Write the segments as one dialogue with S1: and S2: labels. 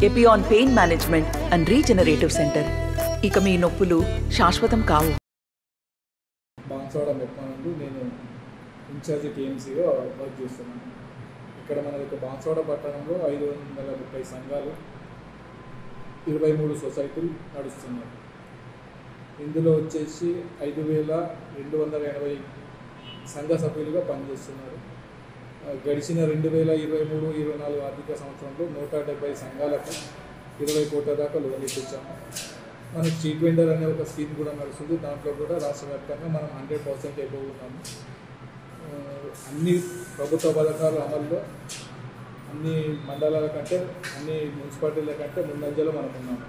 S1: Epione pain management and regenerative centre. ఇక మీ నొప్పులు శాశ్వతం కావు.
S2: బాన్స్వాడ మెప్పానందు నేను ఇన్ఛార్జి టీఎంసీగా వర్క్ చేస్తున్నాను. ఇక్కడ మన యొక్క బాన్స్వాడ పట్టణంలో 530 సంఘాలు, 23 సొసైటీలు నడుస్తున్నాయి. ఇందులో వచ్చేసి 5280 సంఘ సభ్యులుగా పనిచేస్తున్నారు. గడిచిన 2023-24 ఆర్థిక సంవత్సరంలో 170 సంఘాలకు 20 కోట్ల దాకా లోన్ ఇప్పించాము. మనకి స్ట్రీట్ వెండర్ అనే ఒక స్కీమ్ కూడా నడుస్తుంది. దాంట్లో కూడా రాష్ట్ర వ్యాప్తంగా మనం 100% అయిపోతున్నాము. అన్ని ప్రభుత్వ పథకాల అమల్లో అన్ని మండలాల కంటే, అన్ని మున్సిపాలిటీల కంటే ముందంజలో మనం ఉన్నాము.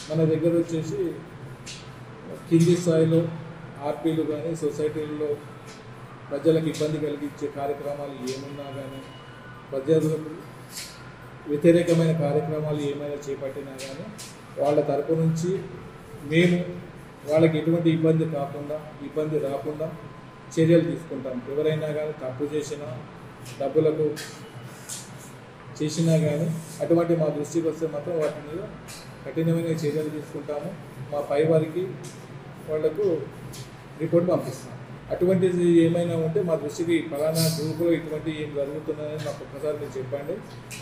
S2: మన దగ్గర వచ్చేసి కింది స్థాయిలో ఆర్పీలు కానీ, సొసైటీల్లో ప్రజలకు ఇబ్బంది కలిగించే కార్యక్రమాలు ఏమున్నా కానీ, ప్రజలకు వ్యతిరేకమైన కార్యక్రమాలు ఏమైనా చేపట్టినా కానీ వాళ్ళ తరపు నుంచి మేము వాళ్ళకి ఎటువంటి ఇబ్బంది రాకుండా చర్యలు తీసుకుంటాం. ఎవరైనా కానీ తప్పు చేసినా, డబ్బులకు చేసినా కానీ అటువంటి మా దృష్టికి వస్తే మాత్రం వాటి మీద కఠినమైన చర్యలు తీసుకుంటాము. మా పై వారికి వాళ్లకు రిపోర్ట్ పంపిస్తాం. అటువంటిది ఏమైనా ఉంటే మా దృష్టికి ఫలానా గ్రూపులో ఇటువంటి ఏం జరుగుతున్నాయని మాకు ఒక్కసారి మీరు చెప్పండి.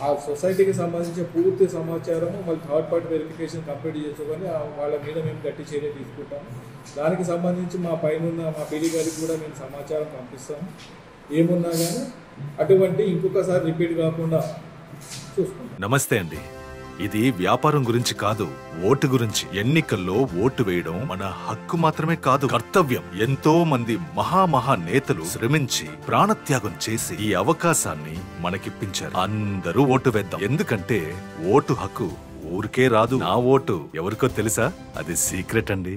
S2: ఆ సొసైటీకి సంబంధించిన పూర్తి సమాచారము మళ్ళీ థర్డ్ పార్టీ వెరిఫికేషన్ కంప్లీట్ చేసుకొని వాళ్ళ మీద మేము గట్టి చర్య తీసుకుంటాము. దానికి సంబంధించి మా పైన మా పీడీ గారికి కూడా మేము సమాచారం పంపిస్తాము. ఏమున్నా కానీ అటువంటి ఇంకొకసారి రిపీట్ కాకుండా చూసుకుంటాం.
S3: నమస్తే అండి. ఇది వ్యాపారం గురించి కాదు, ఓటు గురించి. ఎన్నికల్లో ఓటు వేయడం మన హక్కు మాత్రమే కాదు, కర్తవ్యం. ఎంతో మంది మహా నేతలు శ్రమించి ప్రాణత్యాగం చేసి ఈ అవకాశాన్ని మనకిప్పించారు. అందరూ ఓటు వేద్దాం. ఎందుకంటే ఓటు హక్కు ఊరికే రాదు. నా ఓటు ఎవరికో తెలుసా? అది సీక్రెట్ అండి.